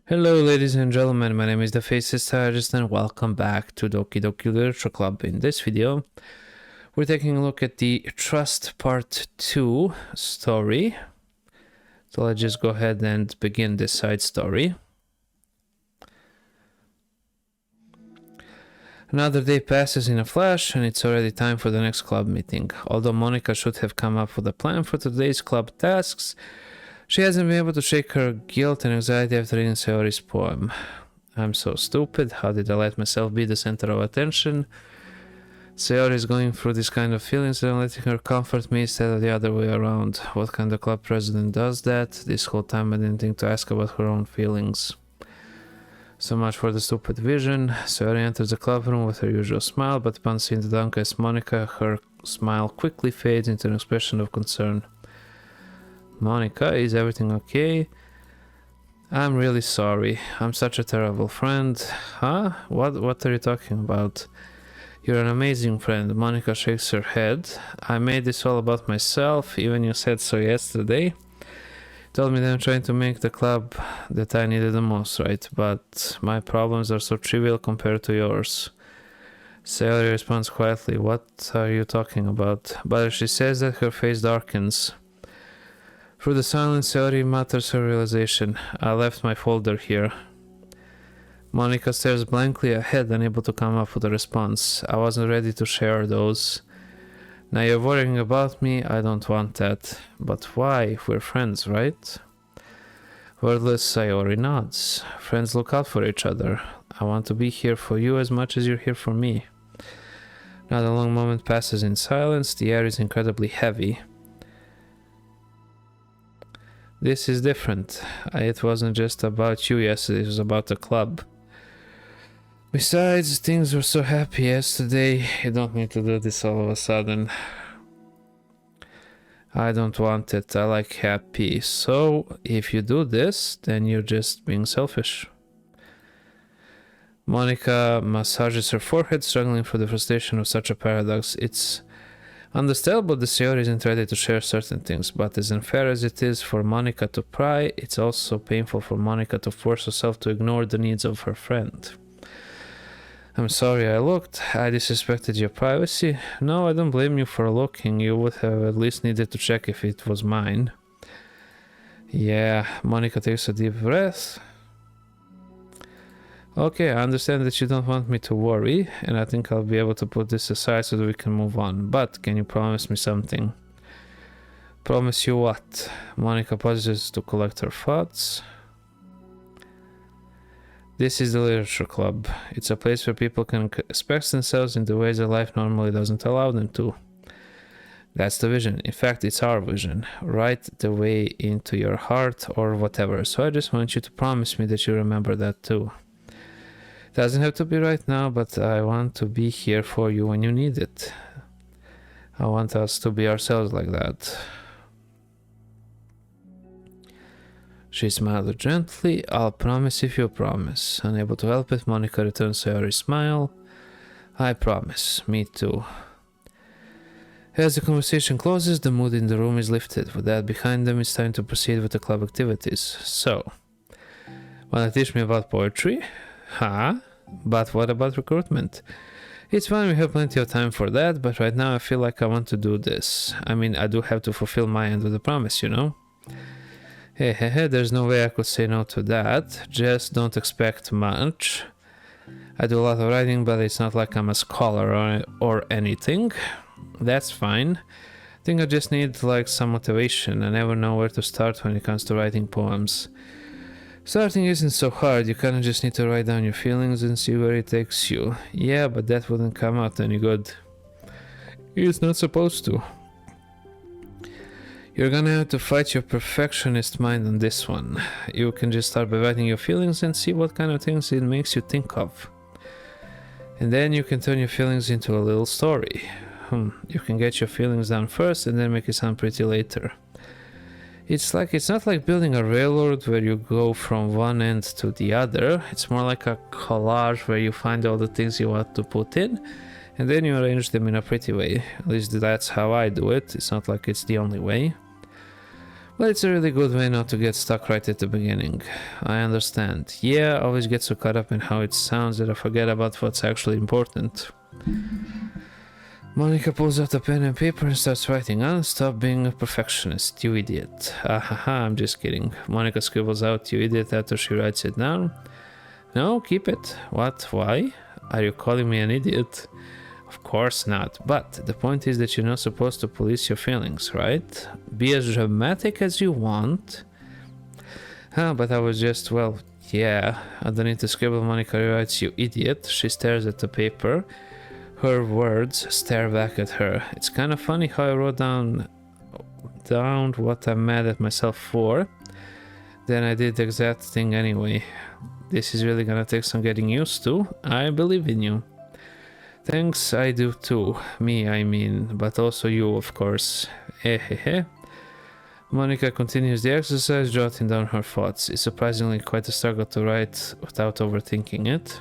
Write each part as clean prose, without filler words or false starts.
Hello ladies and gentlemen, my name is the Faceless Strategist and welcome back to Doki Doki Literature Club. In this video, we're taking a look at the Trust Part 2 story. So let's just go ahead and begin this side story. Another day passes in a flash and it's already time for the next club meeting. Although Monica should have come up with a plan for today's club tasks, she hasn't been able to shake her guilt and anxiety after reading Sayori's poem. I'm so stupid. How did I let myself be the center of attention? Sayori is going through this kind of feelings and I'm letting her comfort me instead of the other way around. What kind of club president does that? This whole time I didn't think to ask about her own feelings. So much for the stupid vision. Sayori enters the club room with her usual smile, but upon seeing the downcast Monica, her smile quickly fades into an expression of concern. Monica, is everything okay? I'm really sorry. I'm such a terrible friend. Huh? What are you talking about? You're an amazing friend. Monica shakes her head. I made this all about myself. Even you said so yesterday. Told me that I'm trying to make the club that I needed the most, right? But my problems are so trivial compared to yours. Sayori responds quietly. What are you talking about? But as she says that, her face darkens. Through the silence, Sayori mutters her realization. I left my folder here. Monica stares blankly ahead, unable to come up with a response. I wasn't ready to share those. Now you're worrying about me, I don't want that. But why? We're friends, right? Wordless, Sayori nods. Friends look out for each other. I want to be here for you as much as you're here for me. Now the long moment passes in silence. The air is incredibly heavy. This is different. It wasn't just about you yesterday, it was about the club. Besides, things were so happy yesterday, you don't need to do this all of a sudden. I don't want it, I like happy. So, if you do this, then you're just being selfish. Monica massages her forehead, struggling through the frustration of such a paradox. It's understandable that Sayori isn't ready to share certain things, but as unfair as it is for Monica to pry, it's also painful for Monica to force herself to ignore the needs of her friend. I'm sorry I looked. I disrespected your privacy. No, I don't blame you for looking. You would have at least needed to check if it was mine. Yeah, Monica takes a deep breath. Okay, I understand that you don't want me to worry, and I think I'll be able to put this aside so that we can move on. But can you promise me something? Promise you what? Monica pauses to collect her thoughts. This is the literature club. It's a place where people can express themselves in the ways that life normally doesn't allow them to. That's the vision. In fact, it's our vision. Right the way into your heart or whatever. So I just want you to promise me that you remember that too. Doesn't have to be right now, but I want to be here for you when you need it. I want us to be ourselves like that. She smiled gently. I'll promise if you promise. Unable to help it, Monica returns Sayori's smile. I promise. Me too. As the conversation closes, the mood in the room is lifted. With that behind them, it's time to proceed with the club activities. So, wanna teach me about poetry? Huh? But what about recruitment? It's fine, we have plenty of time for that, but right now I feel like I want to do this. I mean, I do have to fulfill my end of the promise, you know? Hey, there's no way I could say no to that. Just don't expect much. I do a lot of writing, but it's not like I'm a scholar or anything. That's fine. I think I just need like some motivation. I never know where to start when it comes to writing poems. Starting isn't so hard, you kinda just need to write down your feelings and see where it takes you. Yeah, but that wouldn't come out any good. It's not supposed to. You're gonna have to fight your perfectionist mind on this one. You can just start by writing your feelings and see what kind of things it makes you think of. And then you can turn your feelings into a little story. You can get your feelings down first and then make it sound pretty later. It's not like building a railroad where you go from one end to the other. It's more like a collage where you find all the things you want to put in and then you arrange them in a pretty way. At least that's how I do it. It's not like it's the only way. But it's a really good way not to get stuck right at the beginning. I understand. Yeah, I always get so caught up in how it sounds that I forget about what's actually important. Monica pulls out a pen and paper and starts writing. Stop being a perfectionist, you idiot. Ahaha, I'm just kidding. Monica scribbles out, you idiot, after she writes it down. No, keep it. What? Why? Are you calling me an idiot? Of course not, but the point is that you're not supposed to police your feelings, right? Be as dramatic as you want. But I was just, well, yeah. Underneath the scribble, Monica writes, you idiot. She stares at the paper. Her words stare back at her. It's kind of funny how I wrote down what I'm mad at myself for. Then I did the exact thing anyway. This is really gonna take some getting used to. I believe in you. Thanks, I do too. Me, I mean, but also you, of course. Hehehe. Monica continues the exercise, jotting down her thoughts. It's surprisingly quite a struggle to write without overthinking it.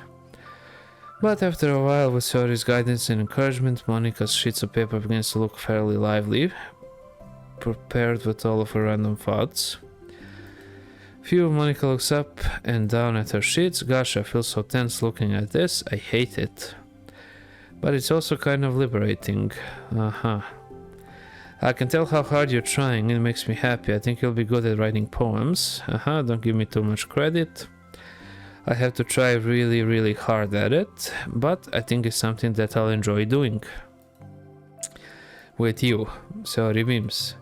But after a while, with Saori's guidance and encouragement, Monica's sheets of paper begins to look fairly lively, prepared with all of her random thoughts. Monica looks up and down at her sheets. Gosh, I feel so tense looking at this. I hate it. But it's also kind of liberating. I can tell how hard you're trying. It makes me happy. I think you'll be good at writing poems. Don't give me too much credit. I have to try really, really hard at it. But I think it's something that I'll enjoy doing. With you. Sorry, Beams.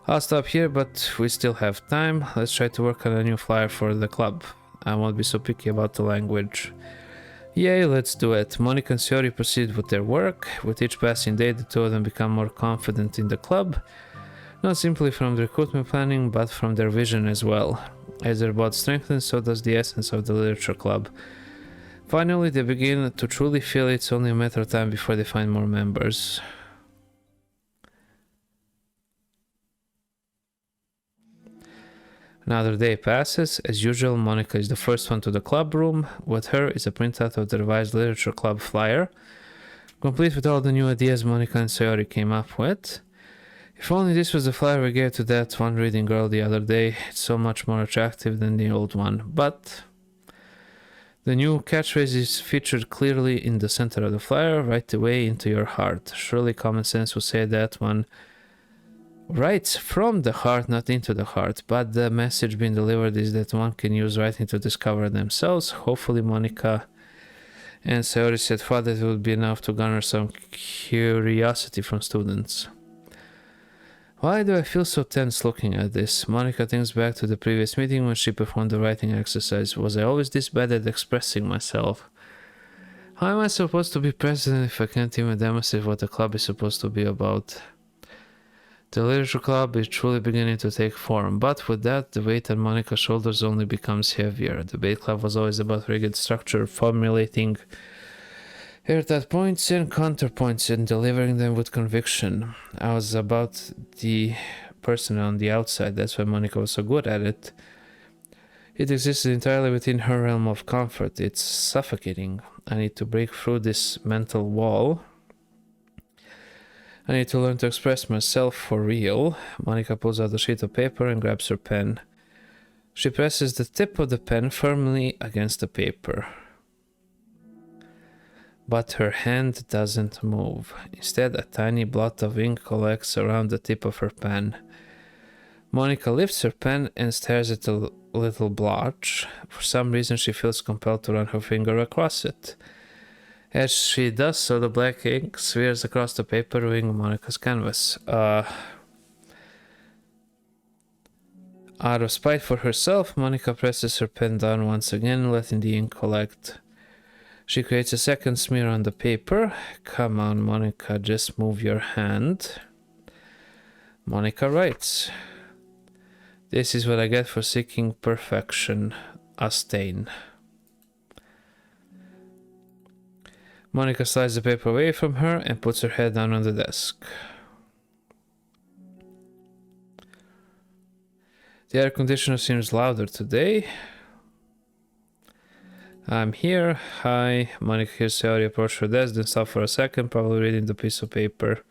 I'll stop here, but we still have time. Let's try to work on a new flyer for the club. I won't be so picky about the language. Yay, let's do it. Monica and Saori proceed with their work. With each passing day, the two of them become more confident in the club. Not simply from the recruitment planning, but from their vision as well. As their bond strengthens, so does the essence of the literature club. Finally, they begin to truly feel it's only a matter of time before they find more members. Another day passes. As usual, Monica is the first one to the club room. With her is a printout of the revised literature club flyer, complete with all the new ideas Monica and Saori came up with. If only this was the flyer we gave to that one reading girl the other day. It's so much more attractive than the old one. But the new catchphrase is featured clearly in the center of the flyer, right away into your heart. Surely common sense would say that one writes from the heart, not into the heart, but the message being delivered is that one can use writing to discover themselves. Hopefully Monica and Saori said thought that it would be enough to garner some curiosity from students. Why do I feel so tense looking at this? Monica thinks back to the previous meeting when she performed the writing exercise. Was I always this bad at expressing myself? How am I supposed to be president if I can't even demonstrate what the club is supposed to be about? The literature club is truly beginning to take form, but with that, the weight on Monica's shoulders only becomes heavier. The debate club was always about rigid structure, formulating airtight points and counterpoints and delivering them with conviction. I was about the person on the outside, that's why Monica was so good at it. It existed entirely within her realm of comfort. It's suffocating. I need to break through this mental wall. I need to learn to express myself for real. Monica pulls out a sheet of paper and grabs her pen. She presses the tip of the pen firmly against the paper. But her hand doesn't move. Instead, a tiny blot of ink collects around the tip of her pen. Monica lifts her pen and stares at the little blotch. For some reason, she feels compelled to run her finger across it. As she does so, the black ink smears across the paper, ruining Monica's canvas. Out of spite for herself, Monica presses her pen down once again, letting the ink collect. She creates a second smear on the paper. Come on, Monica, just move your hand. Monica writes. This is what I get for seeking perfection. A stain. Monica slides the paper away from her and puts her head down on the desk. The air conditioner seems louder today. I'm here. Hi. Monica hears Saori approach her desk, then stop for a second, probably reading the piece of paper.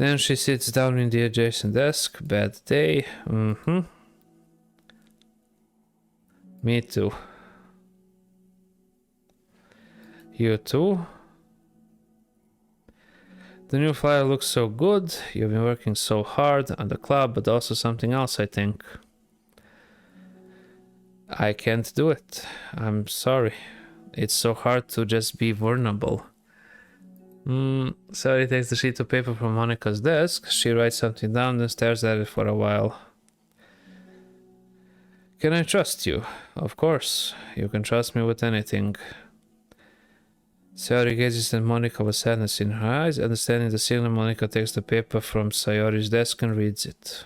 Then she sits down in the adjacent desk. Bad day. Me too. You too? The new flyer looks so good. You've been working so hard on the club, but also something else, I think. I can't do it. I'm sorry. It's so hard to just be vulnerable. Sari takes the sheet of paper from Monica's desk. She writes something down, then stares at it for a while. Can I trust you? Of course. You can trust me with anything. Sayori gazes at Monica with sadness in her eyes. Understanding the signal, Monica takes the paper from Sayori's desk and reads it.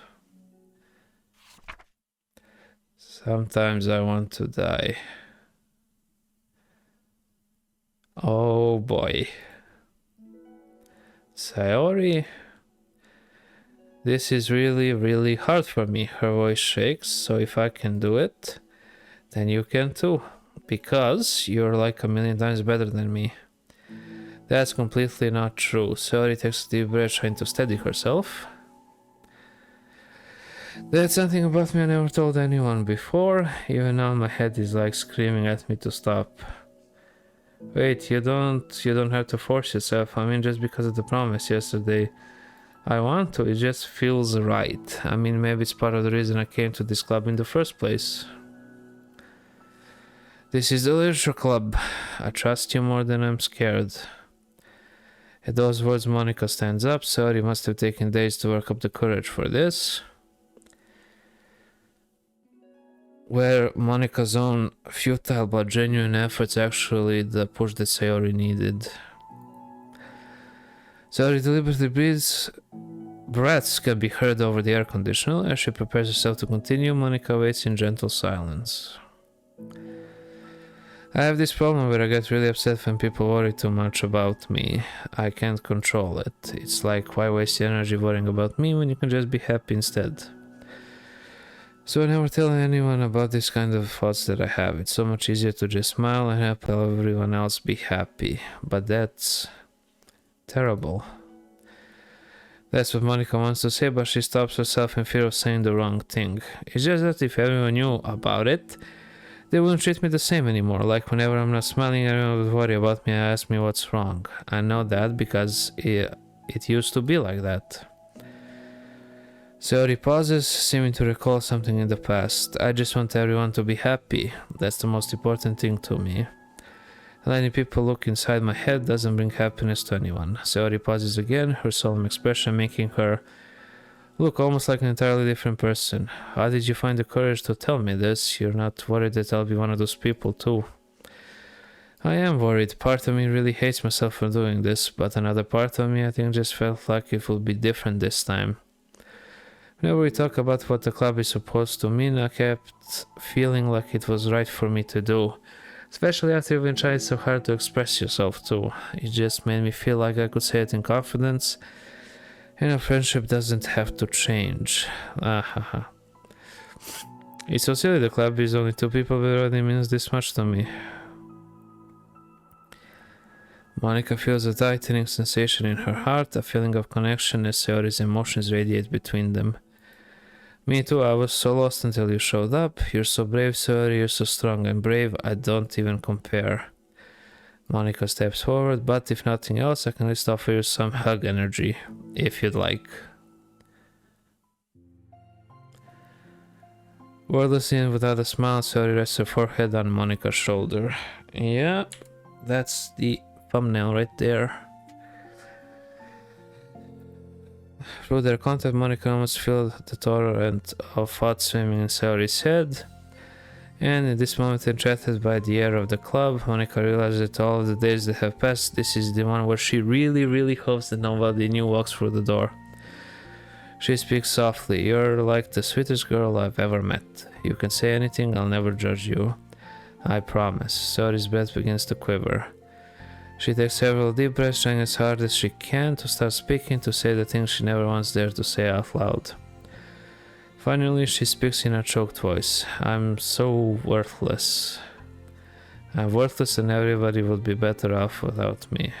Sometimes I want to die. Oh boy. Sayori? This is really, really hard for me. Her voice shakes, so if I can do it, then you can too. Because you're like a million times better than me. That's completely not true. Sayori takes a deep breath, trying to steady herself. That's something about me I never told anyone before. Even now my head is like screaming at me to stop. Wait, you don't have to force yourself. I mean, just because of the promise yesterday. I want to, it just feels right. I mean, maybe it's part of the reason I came to this club in the first place. This is the literature club. I trust you more than I'm scared. At those words, Monica stands up. Sorry, must have taken days to work up the courage for this. Were Monica's own futile but genuine efforts actually the push that Sayori needed? Sayori deliberately breaths can be heard over the air conditioner. As she prepares herself to continue, Monica waits in gentle silence. I have this problem where I get really upset when people worry too much about me. I can't control it. It's like, why waste your energy worrying about me when you can just be happy instead? So I never tell anyone about this kind of thoughts that I have. It's so much easier to just smile and help everyone else be happy. But that's terrible. That's what Monica wants to say, but she stops herself in fear of saying the wrong thing. It's just that if everyone knew about it, they wouldn't treat me the same anymore. Like whenever I'm not smiling, everyone would worry about me and ask me what's wrong. I know that because it used to be like that. Sayori pauses, seeming to recall something in the past. I just want everyone to be happy. That's the most important thing to me. Letting people look inside my head doesn't bring happiness to anyone. Sayori pauses again, her solemn expression making her look almost like an entirely different person. How did you find the courage to tell me this? You're not worried that I'll be one of those people too? I am worried. Part of me really hates myself for doing this, but another part of me I think just felt like it would be different this time. Whenever we talk about what the club is supposed to mean, I kept feeling like it was right for me to do. Especially after you've been trying so hard to express yourself too. It just made me feel like I could say it in confidence. And a friendship doesn't have to change. It's so silly, the club is only two people, but it already means this much to me. Monica feels a tightening sensation in her heart, a feeling of connection as Sayori's emotions radiate between them. Me too, I was so lost until you showed up. You're so brave, Sayori, you're so strong and brave, I don't even compare. Monica steps forward, but if nothing else, I can at least offer you some hug energy, if you'd like. Wordlessly and without a smile, Sayori rests her forehead on Monica's shoulder. Yeah, that's the thumbnail right there. Through their contact, Monica almost felt the torrent of thoughts swimming in Sayori's head. And in this moment, enchanted by the air of the club, Monica realizes that all of the days that have passed, this is the one where she really hopes that nobody new walks through the door. She speaks softly. You're like the sweetest girl I've ever met. You can say anything, I'll never judge you. I promise. Sayori's breath begins to quiver. She takes several deep breaths, trying as hard as she can to start speaking, to say the things she never once dared to say out loud. Finally, she speaks in a choked voice. I'm so worthless. I'm worthless and everybody would be better off without me.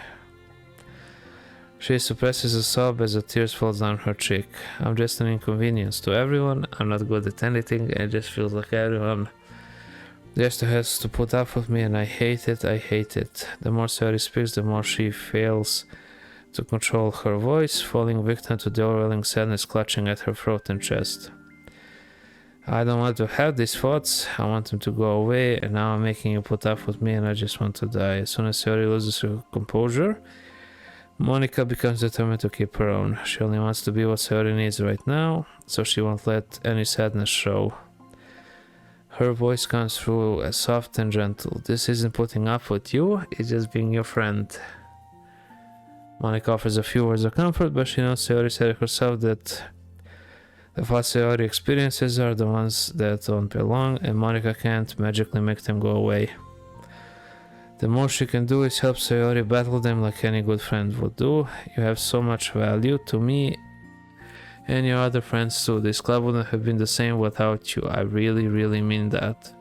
She suppresses a sob as the tears fall down her cheek. I'm just an inconvenience to everyone. I'm not good at anything, and it just feels like everyone just has to put up with me, and I hate it. I hate it. The more Sayori speaks, the more she fails to control her voice, falling victim to the overwhelming sadness clutching at her throat and chest. I don't want to have these thoughts. I want them to go away, and now I'm making you put up with me, and I just want to die. As soon as Sayori loses her composure, Monica becomes determined to keep her own. She only wants to be what Sayori needs right now, so she won't let any sadness show. Her voice comes through as soft and gentle. This isn't putting up with you, it's just being your friend. Monica offers a few words of comfort, but she knows Sayori said herself that the thoughts Sayori experiences are the ones that don't belong, and Monica can't magically make them go away. The most she can do is help Sayori battle them like any good friend would do. You have so much value to me and your other friends too. This club wouldn't have been the same without you. I really, really mean that.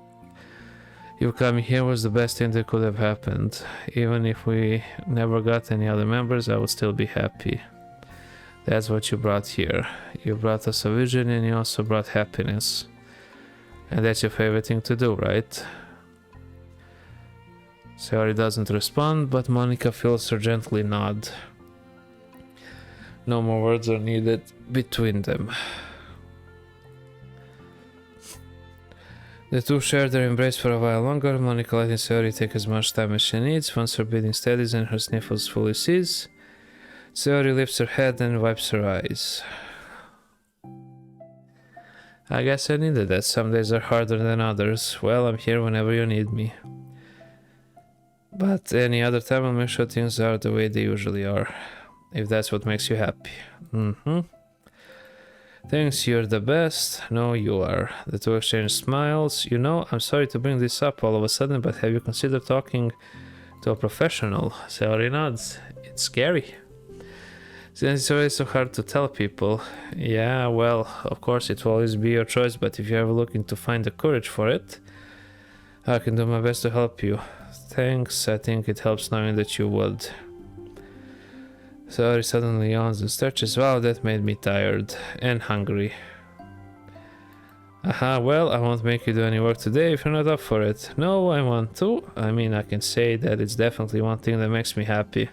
You coming here was the best thing that could have happened. Even if we never got any other members, I would still be happy. That's what you brought here. You brought us a vision, and you also brought happiness. And that's your favorite thing to do, right? Sayori doesn't respond, but Monica feels her gently nod. No more words are needed between them. The two share their embrace for a while longer, Monica letting Sayori take as much time as she needs. Once her breathing steadies and her sniffles fully cease, Sayori lifts her head and wipes her eyes. I guess I needed that. Some days are harder than others. Well, I'm here whenever you need me. But any other time I'll make sure things are the way they usually are. If that's what makes you happy. Thanks, you're the best. No, you are. The two exchange smiles. You know, I'm sorry to bring this up all of a sudden, but have you considered talking to a professional? Sayori nods. It's scary. Since it's always so hard to tell people. Yeah, well, of course it will always be your choice, but if you're ever looking to find the courage for it, I can do my best to help you. Thanks, I think it helps knowing that you would. Sayori suddenly yawns and stretches. Wow, that made me tired and hungry. Aha, well, I won't make you do any work today if you're not up for it. No, I want to. I mean, I can say that it's definitely one thing that makes me happy.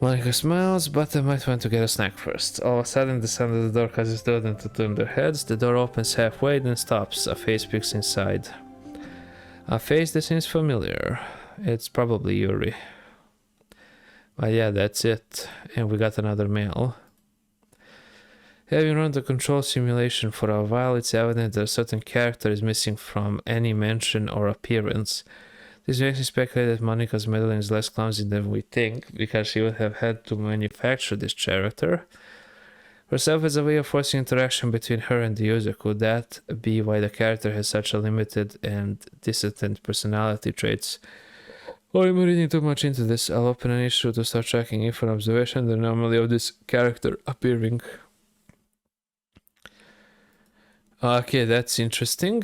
Monica smiles, but I might want to get a snack first. All of a sudden, the sound of the door causes the them to turn their heads. The door opens halfway, then stops. A face peeks inside. A face that seems familiar. It's probably Yuri. But yeah, that's it. And we got another mail. Having run the control simulation for a while, it's evident that a certain character is missing from any mention or appearance. This makes me speculate that Monica's meddling is less clumsy than we think, because she would have had to manufacture this character herself as a way of forcing interaction between her and the user. Could that be why the character has such a limited and dissident personality traits? Or am I reading too much into this? I'll open an issue to start tracking info and observation the anomaly of this character appearing. Okay, that's interesting.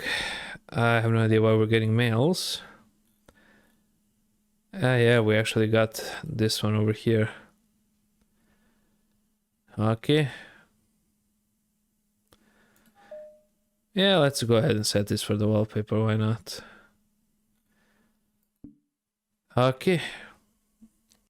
I have no idea why we're getting mails. Yeah, we actually got this one over here. Okay. Yeah, let's go ahead and set this for the wallpaper, why not? Okay,